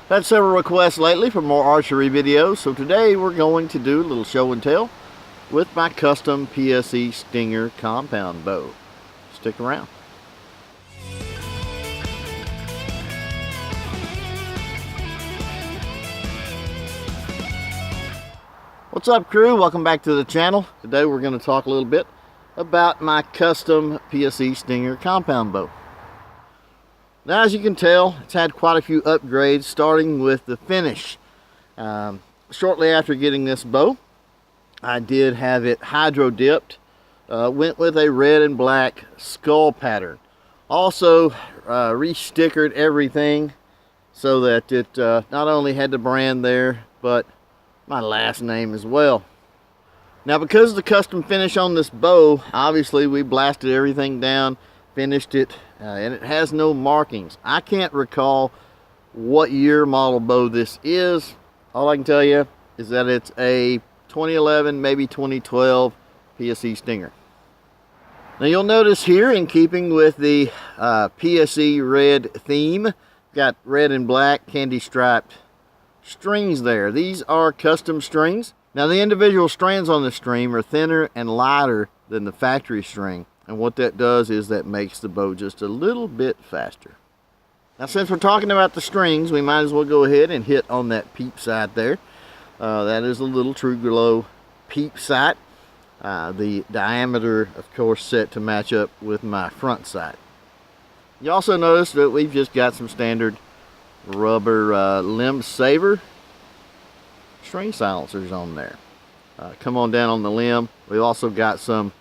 I've had several requests lately for more archery videos, so today we're going to do a little show and tell with my custom PSE Stinger compound bow. Stick around. What's up, crew? Welcome back to the channel. Today we're going to talk a little bit about my custom PSE Stinger compound bow. Now, as you can tell, it's had quite a few upgrades, starting with the finish. Shortly after getting this bow, I did have it hydro dipped. Went with a red and black skull pattern. Also re-stickered everything so that it not only had the brand there, but my last name as well. Now, because of the custom finish on this bow, obviously we blasted everything down, finished it, and it has no markings. I can't recall what year model bow this is. All I can tell you is that it's a 2011, maybe 2012 PSE Stinger. Now, you'll notice here, in keeping with the PSE red theme, got red and black candy striped strings there. These are custom strings. Now, the individual strands on the string are thinner and lighter than the factory string, and what that does is that makes the bow just a little bit faster. Now, since we're talking about the strings, we might as well go ahead and hit on that peep sight there. That is a little True Glow peep sight. The diameter, of course, set to match up with my front sight. You also notice that we've just got some standard rubber limb saver string silencers on there. Come on down on the limb. We've also got some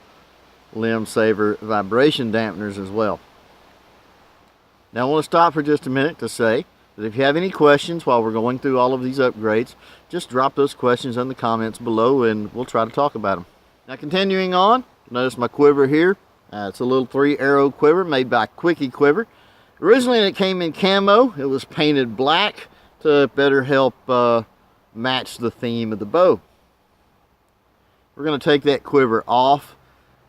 limb saver vibration dampeners as well. Now, I want to stop for just a minute to say that if you have any questions while we're going through all of these upgrades, just drop those questions in the comments below and we'll try to talk about them. Now, continuing on, notice my quiver here. It's a little 3-arrow quiver made by Quickie Quiver. Originally, it came in camo. It was painted black to better help match the theme of the bow. We're going to take that quiver off,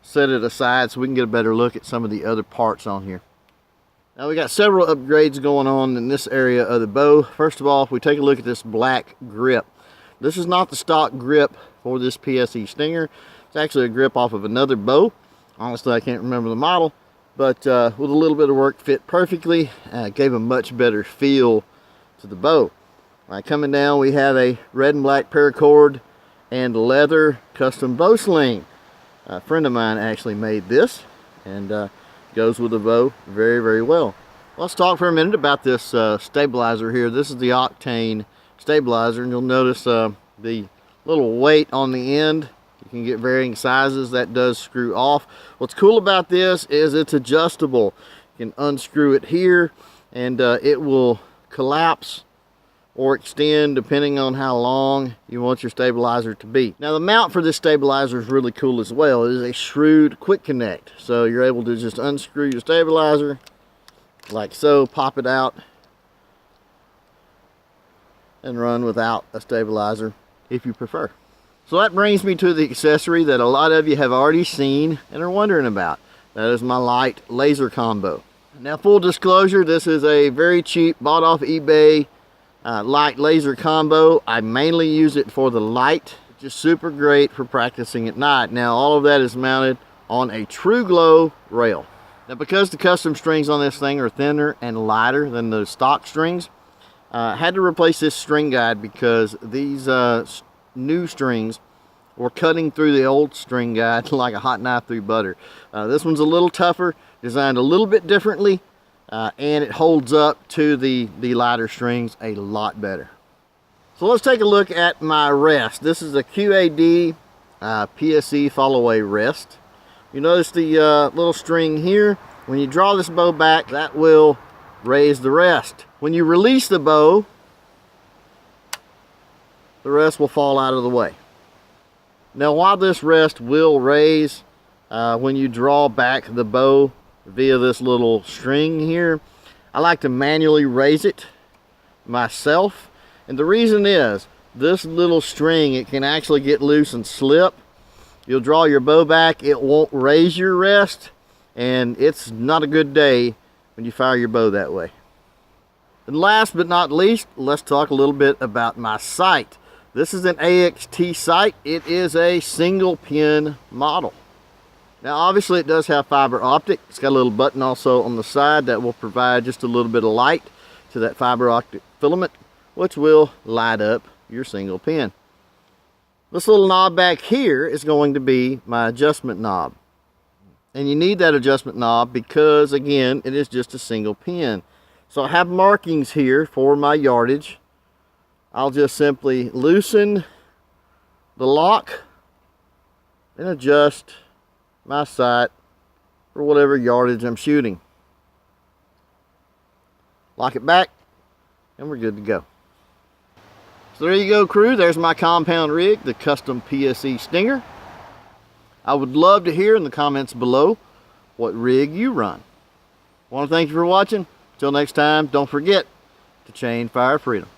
set it aside so we can get a better look at some of the other parts on here. Now, we got several upgrades going on in this area of the bow. First of all, if we take a look at this black grip, this is not the stock grip for this PSE Stinger. It's actually a grip off of another bow. Honestly, I can't remember the model, but with a little bit of work, fit perfectly. Gave a much better feel to the bow. Coming down, we have a red and black paracord and leather custom bow sling. A friend of mine actually made this, and goes with the bow very, very well. Let's talk for a minute about this stabilizer here. This is the Octane stabilizer, and you'll notice the little weight on the end. You can get varying sizes. That does screw off. What's cool about this is it's adjustable. You can unscrew it here and it will collapse or extend depending on how long you want your stabilizer to be. Now, the mount for this stabilizer is really cool as well. It is a shrewd quick connect, so you're able to just unscrew your stabilizer like so, pop it out, and run without a stabilizer if you prefer. So that brings me to the accessory that a lot of you have already seen and are wondering about. That is my light laser combo. Now, full disclosure, this is a very cheap, bought off eBay light laser combo. I mainly use it for the light. It's just super great for practicing at night. Now, all of that is mounted on a True Glow rail. Now, because the custom strings on this thing are thinner and lighter than the stock strings, I had to replace this string guide because these new strings were cutting through the old string guide like a hot knife through butter. This one's a little tougher, designed a little bit differently, and it holds up to the lighter strings a lot better. So let's take a look at my rest. This is a QAD PSE follow-away rest. You notice the little string here. When you draw this bow back, that will raise the rest. When you release the bow, the rest will fall out of the way. Now, while this rest will raise when you draw back the bow via this little string here, I like to manually raise it myself. And the reason is, this little string, it can actually get loose and slip. You'll draw your bow back, it won't raise your rest, and it's not a good day when you fire your bow that way. And last but not least, let's talk a little bit about my sight. This is an AXT sight. It is a single pin model. Now obviously it does have fiber optic. It's got a little button also on the side that will provide just a little bit of light to that fiber optic filament, which will light up your single pin. This little knob back here is going to be my adjustment knob. And you need that adjustment knob because, again, it is just a single pin. So I have markings here for my yardage. I'll just simply loosen the lock and adjust my sight for whatever yardage I'm shooting. Lock it back and we're good to go. So there you go, crew. There's my compound rig, the custom PSE Stinger. I would love to hear in the comments below what rig you run. I want to thank you for watching. Until next time, don't forget to chain fire freedom.